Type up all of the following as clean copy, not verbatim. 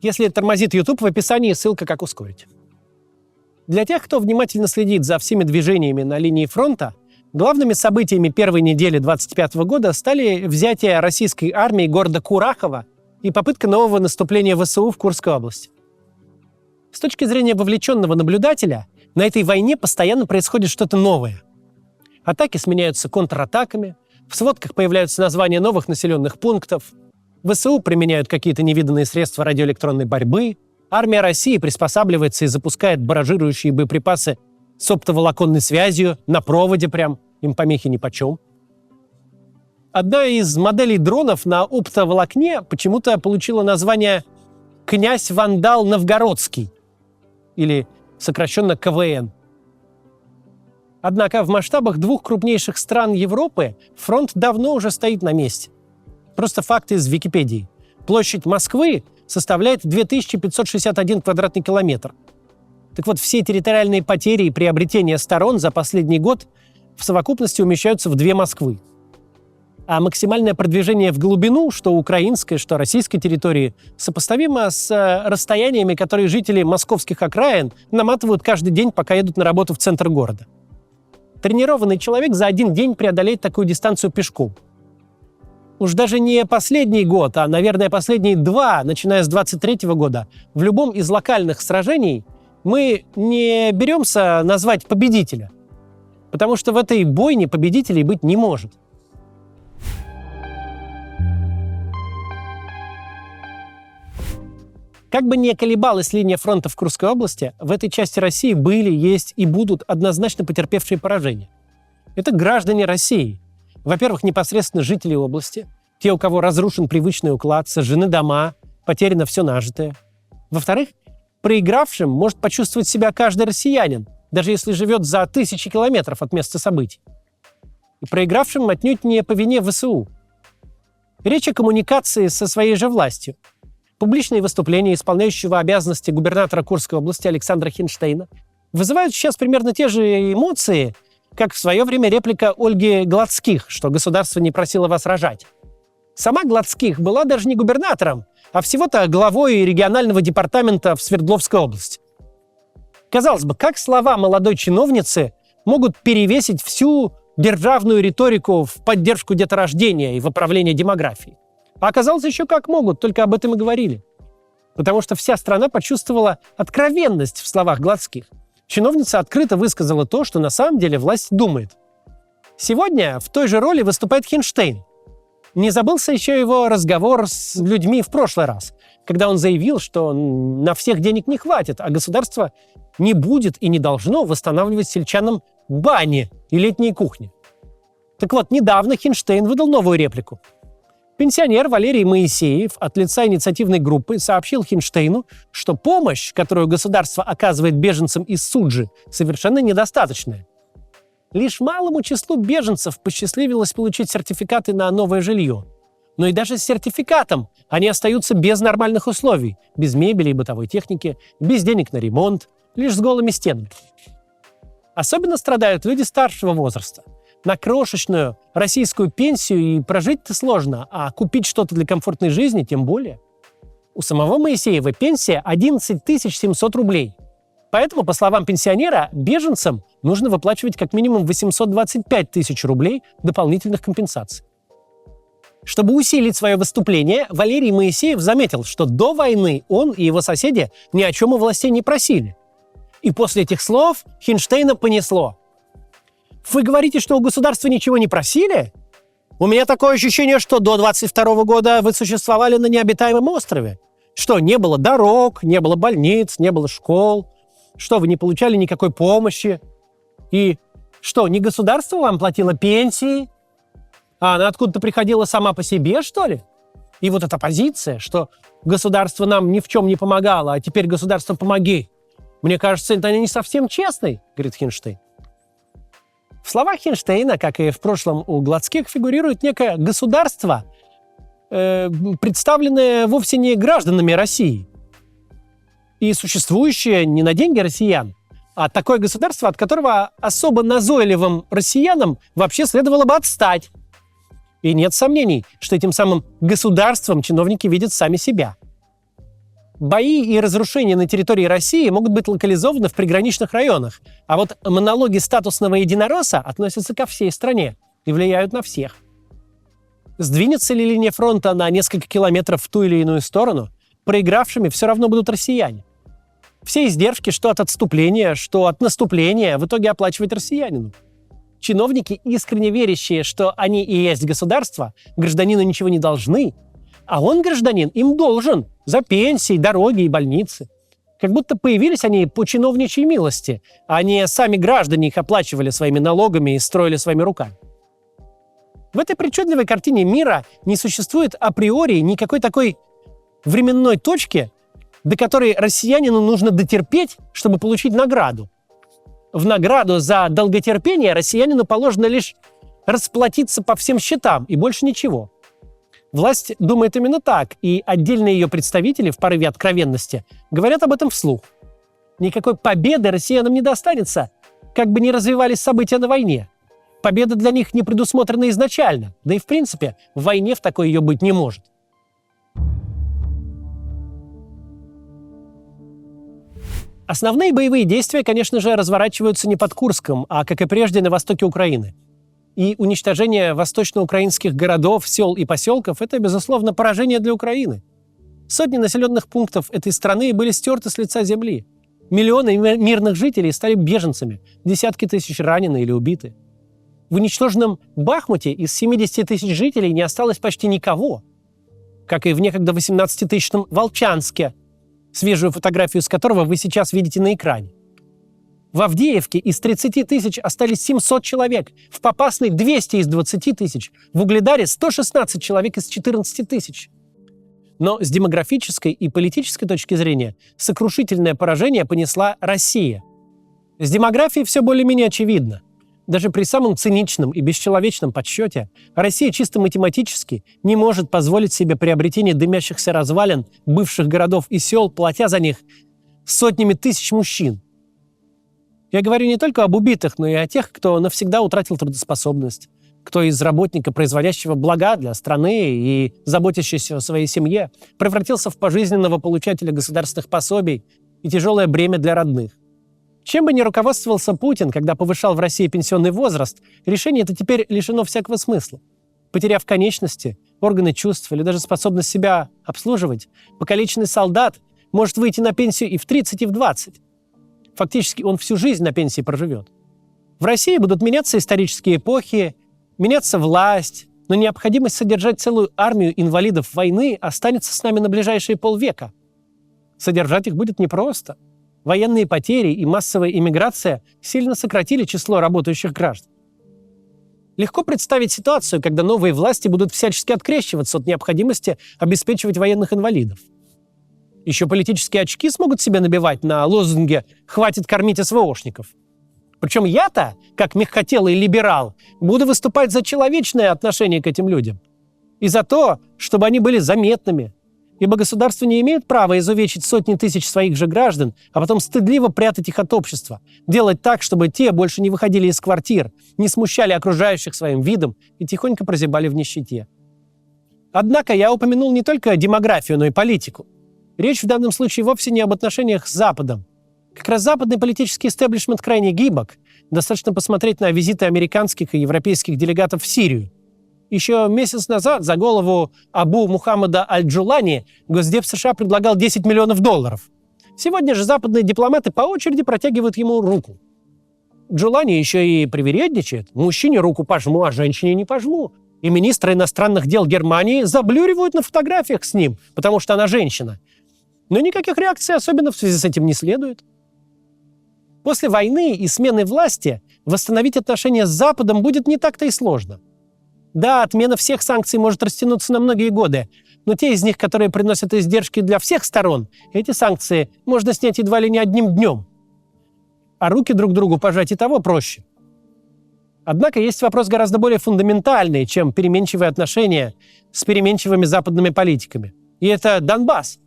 Если тормозит YouTube, в описании ссылка, как ускорить. Для тех, кто внимательно следит за всеми движениями на линии фронта, главными событиями первой недели 2025 года стали взятие российской армии города Курахово и попытка нового наступления ВСУ в Курской области. С точки зрения вовлеченного наблюдателя, на этой войне постоянно происходит что-то новое. Атаки сменяются контратаками, в сводках появляются названия новых населенных пунктов, ВСУ применяют какие-то невиданные средства радиоэлектронной борьбы, армия России приспосабливается и запускает баражирующие боеприпасы с оптоволоконной связью, на проводе прям, им помехи нипочем. Одна из моделей дронов на оптоволокне почему-то получила название «Князь Вандал Новгородский» или сокращенно КВН. Однако в масштабах двух крупнейших стран Европы фронт давно уже стоит на месте. Просто факты из Википедии. Площадь Москвы составляет 2561 квадратный километр. Так вот, все территориальные потери и приобретения сторон за последний год в совокупности умещаются в две Москвы. А максимальное продвижение в глубину, что украинской, что российской территории, сопоставимо с расстояниями, которые жители московских окраин наматывают каждый день, пока едут на работу в центр города. Тренированный человек за один день преодолеет такую дистанцию пешком. Уж даже не последний год, а, наверное, последние два, начиная с 23-го года, в любом из локальных сражений мы не беремся назвать победителя, потому что в этой бойне победителей быть не может. Как бы ни колебалась линия фронта в Курской области, в этой части России были, есть и будут однозначно потерпевшие поражение. Это граждане России. Во-первых, непосредственно жители области, те, у кого разрушен привычный уклад, сожжены дома, потеряно все нажитое. Во-вторых, проигравшим может почувствовать себя каждый россиянин, даже если живет за тысячи километров от места событий. И проигравшим отнюдь не по вине ВСУ. Речь о коммуникации со своей же властью. Публичные выступления исполняющего обязанности губернатора Курской области Александра Хинштейна вызывают сейчас примерно те же эмоции, как в свое время реплика Ольги Гладских, что государство не просило вас рожать. Сама Гладских была даже не губернатором, а всего-то главой регионального департамента в Свердловской области. Казалось бы, как слова молодой чиновницы могут перевесить всю державную риторику в поддержку деторождения и в управлении демографией? А оказалось еще как могут, только об этом и говорили. Потому что вся страна почувствовала откровенность в словах Гладских. Чиновница открыто высказала то, что на самом деле власть думает. Сегодня в той же роли выступает Хинштейн. Не забылся еще его разговор с людьми в прошлый раз, когда он заявил, что на всех денег не хватит, а государство не будет и не должно восстанавливать сельчанам бани и летние кухни. Так вот, недавно Хинштейн выдал новую реплику. Пенсионер Валерий Моисеев от лица инициативной группы сообщил Хинштейну, что помощь, которую государство оказывает беженцам из Суджи, совершенно недостаточная. Лишь малому числу беженцев посчастливилось получить сертификаты на новое жилье. Но и даже с сертификатом они остаются без нормальных условий, без мебели и бытовой техники, без денег на ремонт, лишь с голыми стенами. Особенно страдают люди старшего возраста. На крошечную российскую пенсию и прожить-то сложно, а купить что-то для комфортной жизни тем более. У самого Моисеева пенсия 11 700 рублей. Поэтому, по словам пенсионера, беженцам нужно выплачивать как минимум 825 тысяч рублей дополнительных компенсаций. Чтобы усилить свое выступление, Валерий Моисеев заметил, что до войны он и его соседи ни о чем у властей не просили. И после этих слов Хинштейна понесло. Вы говорите, что у государства ничего не просили? У меня такое ощущение, что до 22 года вы существовали на необитаемом острове. Что, не было дорог, не было больниц, не было школ? Что, вы не получали никакой помощи? И что, не государство вам платило пенсии? А она откуда-то приходила сама по себе, что ли? И вот эта позиция, что государство нам ни в чем не помогало, а теперь государство помоги. Мне кажется, это не совсем честный, говорит Хинштейн. В словах Хинштейна, как и в прошлом у Гладских, фигурирует некое государство, представленное вовсе не гражданами России и существующее не на деньги россиян, а такое государство, от которого особо назойливым россиянам вообще следовало бы отстать. И нет сомнений, что этим самым государством чиновники видят сами себя. Бои и разрушения на территории России могут быть локализованы в приграничных районах, а вот монологи статусного единоросса относятся ко всей стране и влияют на всех. Сдвинется ли линия фронта на несколько километров в ту или иную сторону, проигравшими все равно будут россияне. Все издержки, что от отступления, что от наступления, в итоге оплачивать россиянину. Чиновники, искренне верящие, что они и есть государство, гражданину ничего не должны, а он, гражданин, им должен за пенсии, дороги и больницы. Как будто появились они по чиновничьей милости, а не сами граждане их оплачивали своими налогами и строили своими руками. В этой причудливой картине мира не существует априори никакой такой временной точки, до которой россиянину нужно дотерпеть, чтобы получить награду. В награду за долготерпение россиянину положено лишь расплатиться по всем счетам и больше ничего. Власть думает именно так, и отдельные ее представители в порыве откровенности говорят об этом вслух. Никакой победы россиянам не достанется, как бы ни развивались события на войне. Победа для них не предусмотрена изначально, да и в принципе в войне в такой ее быть не может. Основные боевые действия, конечно же, разворачиваются не под Курском, а, как и прежде, на востоке Украины. И уничтожение восточноукраинских городов, сел и поселков – это, безусловно, поражение для Украины. Сотни населенных пунктов этой страны были стерты с лица земли. Миллионы мирных жителей стали беженцами, десятки тысяч ранены или убиты. В уничтоженном Бахмуте из 70 тысяч жителей не осталось почти никого. Как и в некогда 18-тысячном Волчанске, свежую фотографию с которого вы сейчас видите на экране. В Авдеевке из 30 тысяч остались 700 человек, в Попасной 200 из 20 тысяч, в Угледаре 116 человек из 14 тысяч. Но с демографической и политической точки зрения сокрушительное поражение понесла Россия. С демографией все более-менее очевидно. Даже при самом циничном и бесчеловечном подсчете Россия чисто математически не может позволить себе приобретение дымящихся развалин бывших городов и сел, платя за них сотнями тысяч мужчин. Я говорю не только об убитых, но и о тех, кто навсегда утратил трудоспособность, кто из работника, производящего блага для страны и заботящегося о своей семье, превратился в пожизненного получателя государственных пособий и тяжелое бремя для родных. Чем бы ни руководствовался Путин, когда повышал в России пенсионный возраст, решение это теперь лишено всякого смысла. Потеряв конечности, органы чувств или даже способность себя обслуживать, покалеченный солдат может выйти на пенсию и в 30, и в 20. Фактически он всю жизнь на пенсии проживет. В России будут меняться исторические эпохи, меняться власть, но необходимость содержать целую армию инвалидов войны останется с нами на ближайшие полвека. Содержать их будет непросто. Военные потери и массовая иммиграция сильно сократили число работающих граждан. Легко представить ситуацию, когда новые власти будут всячески открещиваться от необходимости обеспечивать военных инвалидов. Еще политические очки смогут себе набивать на лозунге «Хватит кормить СВОшников». Причем я-то, как мягкотелый либерал, буду выступать за человечное отношение к этим людям. И за то, чтобы они были заметными. Ибо государство не имеет права изувечить сотни тысяч своих же граждан, а потом стыдливо прятать их от общества, делать так, чтобы те больше не выходили из квартир, не смущали окружающих своим видом и тихонько прозябали в нищете. Однако я упомянул не только демографию, но и политику. Речь в данном случае вовсе не об отношениях с Западом. Как раз западный политический истеблишмент крайне гибок. Достаточно посмотреть на визиты американских и европейских делегатов в Сирию. Еще месяц назад за голову Абу Мухаммада Аль-Джулани Госдеп США предлагал $10 миллионов. Сегодня же западные дипломаты по очереди протягивают ему руку. Джулани еще и привередничает. Мужчине руку пожму, а женщине не пожму. И министры иностранных дел Германии заблюривают на фотографиях с ним, потому что она женщина. Но никаких реакций особенно в связи с этим не следует. После войны и смены власти восстановить отношения с Западом будет не так-то и сложно. Да, отмена всех санкций может растянуться на многие годы, но те из них, которые приносят издержки для всех сторон, эти санкции можно снять едва ли не одним днем. А руки друг другу пожать и того проще. Однако есть вопрос гораздо более фундаментальный, чем переменчивые отношения с переменчивыми западными политиками. И это Донбасс.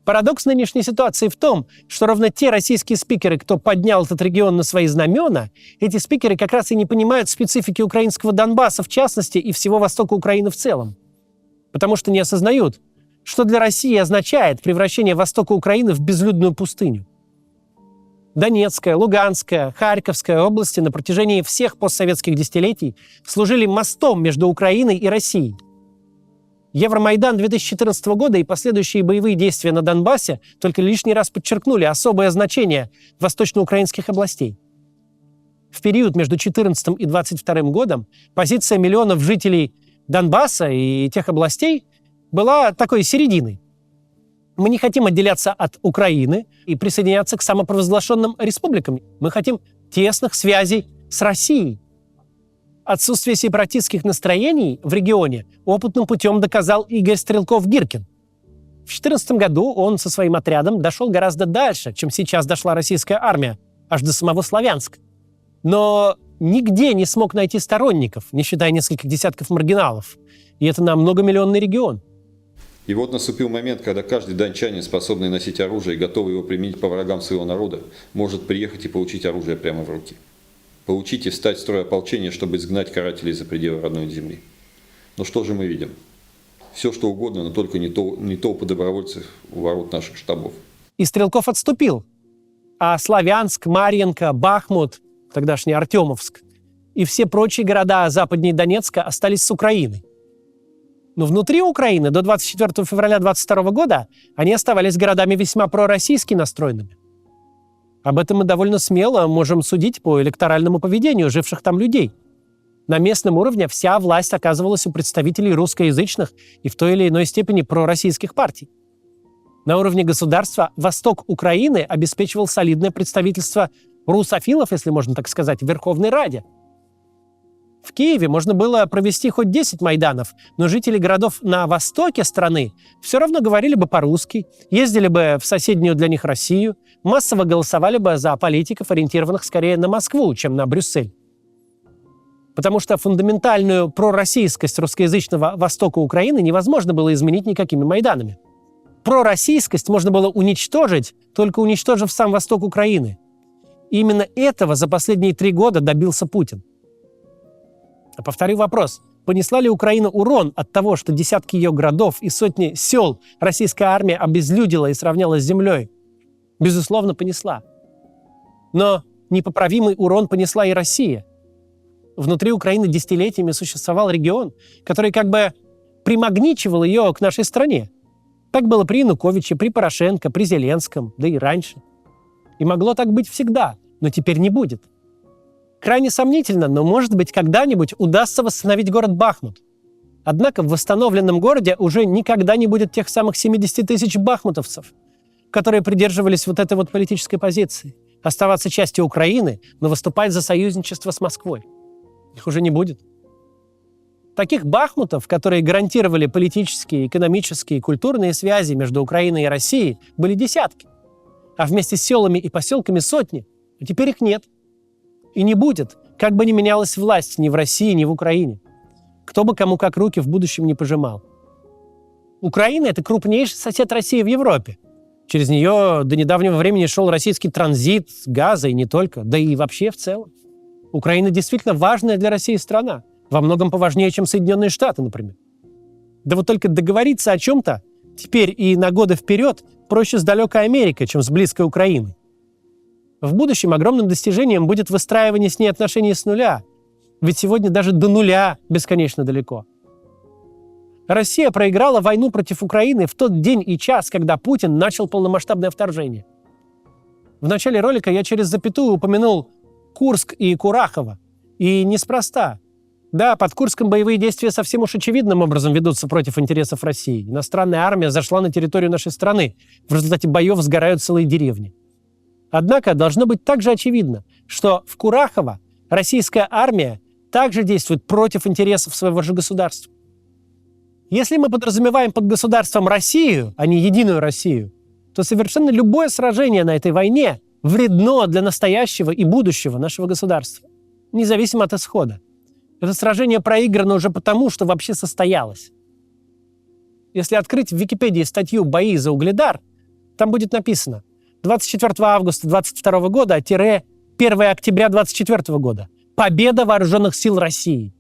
Парадокс нынешней ситуации в том, что ровно те российские спикеры, кто поднял этот регион на свои знамена, эти спикеры как раз и не понимают специфики украинского Донбасса в частности и всего востока Украины в целом. Потому что не осознают, что для России означает превращение востока Украины в безлюдную пустыню. Донецкая, Луганская, Харьковская области на протяжении всех постсоветских десятилетий служили мостом между Украиной и Россией. Евромайдан 2014 года и последующие боевые действия на Донбассе только лишний раз подчеркнули особое значение восточноукраинских областей. В период между 2014 и 2022 годом позиция миллионов жителей Донбасса и тех областей была такой серединой. Мы не хотим отделяться от Украины и присоединяться к самопровозглашенным республикам. Мы хотим тесных связей с Россией. Отсутствие сепаратистских настроений в регионе опытным путем доказал Игорь Стрелков-Гиркин. В 2014 году он со своим отрядом дошел гораздо дальше, чем сейчас дошла российская армия, аж до самого Славянска. Но нигде не смог найти сторонников, не считая нескольких десятков маргиналов. И это на многомиллионный регион. И вот наступил момент, когда каждый дончанин, способный носить оружие и готовый его применить по врагам своего народа, может приехать и получить оружие прямо в руки. Получить и встать в строй ополчения, чтобы изгнать карателей за пределы родной земли. Но что же мы видим? Все, что угодно, но только не толпы добровольцев у ворот наших штабов. И Стрелков отступил. А Славянск, Марьинка, Бахмут, тогдашний Артемовск, и все прочие города западнее Донецка остались с Украиной. Но внутри Украины до 24 февраля 2022 года они оставались городами весьма пророссийски настроенными. Об этом мы довольно смело можем судить по электоральному поведению живших там людей. На местном уровне вся власть оказывалась у представителей русскоязычных и в той или иной степени пророссийских партий. На уровне государства восток Украины обеспечивал солидное представительство русофилов, если можно так сказать, в Верховной Раде. В Киеве можно было провести хоть 10 майданов, но жители городов на востоке страны все равно говорили бы по-русски, ездили бы в соседнюю для них Россию, массово голосовали бы за политиков, ориентированных скорее на Москву, чем на Брюссель. Потому что фундаментальную пророссийскость русскоязычного востока Украины невозможно было изменить никакими майданами. Пророссийскость можно было уничтожить, только уничтожив сам восток Украины. И именно этого за последние 3 года добился Путин. А повторю вопрос. Понесла ли Украина урон от того, что десятки ее городов и сотни сел российская армия обезлюдила и сравняла с землей? Безусловно, понесла. Но непоправимый урон понесла и Россия. Внутри Украины десятилетиями существовал регион, который как бы примагничивал ее к нашей стране. Так было при Януковиче, при Порошенко, при Зеленском, да и раньше. И могло так быть всегда, но теперь не будет. Крайне сомнительно, но, может быть, когда-нибудь удастся восстановить город Бахмут. Однако в восстановленном городе уже никогда не будет тех самых 70 тысяч бахмутовцев, которые придерживались вот этой вот политической позиции. Оставаться частью Украины, но выступать за союзничество с Москвой. Их уже не будет. Таких бахмутов, которые гарантировали политические, экономические и культурные связи между Украиной и Россией, были десятки. А вместе с селами и поселками сотни. А теперь их нет. И не будет, как бы ни менялась власть ни в России, ни в Украине. Кто бы кому как руки в будущем не пожимал. Украина – это крупнейший сосед России в Европе. Через нее до недавнего времени шел российский транзит газа и не только, да и вообще в целом. Украина действительно важная для России страна. Во многом поважнее, чем Соединенные Штаты, например. Да вот только договориться о чем-то теперь и на годы вперед проще с далекой Америкой, чем с близкой Украиной. В будущем огромным достижением будет выстраивание с ней отношений с нуля. Ведь сегодня даже до нуля бесконечно далеко. Россия проиграла войну против Украины в тот день и час, когда Путин начал полномасштабное вторжение. В начале ролика я через запятую упомянул Курск и Курахово. И неспроста. Да, под Курском боевые действия совсем уж очевидным образом ведутся против интересов России. Иностранная армия зашла на территорию нашей страны. В результате боев сгорают целые деревни. Однако должно быть также очевидно, что в Курахово российская армия также действует против интересов своего же государства. Если мы подразумеваем под государством Россию, а не единую Россию, то совершенно любое сражение на этой войне вредно для настоящего и будущего нашего государства, независимо от исхода. Это сражение проиграно уже потому, что вообще состоялось. Если открыть в Википедии статью «Бои за Угледар», там будет написано 24 августа 22 года – 1 октября 24 года. Победа вооруженных сил России.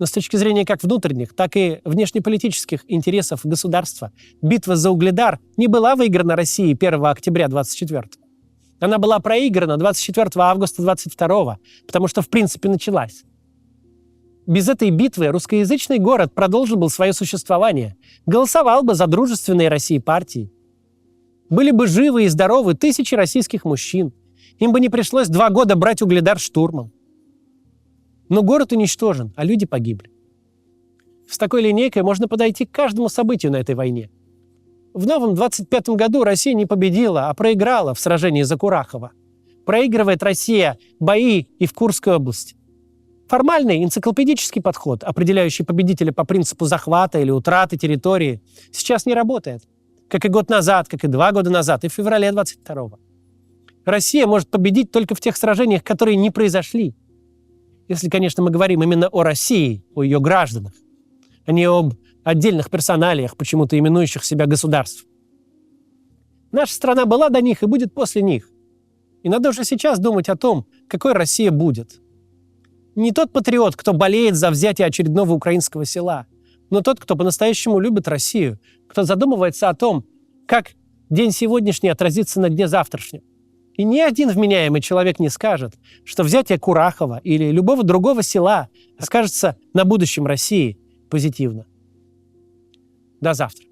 Но с точки зрения как внутренних, так и внешнеполитических интересов государства битва за Угледар не была выиграна Россией 1 октября 24. Она была проиграна 24 августа 22, потому что в принципе началась. Без этой битвы русскоязычный город продолжил бы свое существование, голосовал бы за дружественные России партии. Были бы живы и здоровы тысячи российских мужчин. Им бы не пришлось 2 года брать Угледар штурмом. Но город уничтожен, а люди погибли. С такой линейкой можно подойти к каждому событию на этой войне. В новом 25 году Россия не победила, а проиграла в сражении за Курахово. Проигрывает Россия бои и в Курской области. Формальный энциклопедический подход, определяющий победителя по принципу захвата или утраты территории, сейчас не работает. Как и год назад, как и 2 года назад, и в феврале 22-го. Россия может победить только в тех сражениях, которые не произошли. Если, конечно, мы говорим именно о России, о ее гражданах, а не об отдельных персоналиях, почему-то именующих себя государств. Наша страна была до них и будет после них. И надо уже сейчас думать о том, какой Россия будет. Не тот патриот, кто болеет за взятие очередного украинского села, но тот, кто по-настоящему любит Россию, кто задумывается о том, как день сегодняшний отразится на дне завтрашнем. И ни один вменяемый человек не скажет, что взятие Курахова или любого другого села скажется на будущем России позитивно. До завтра.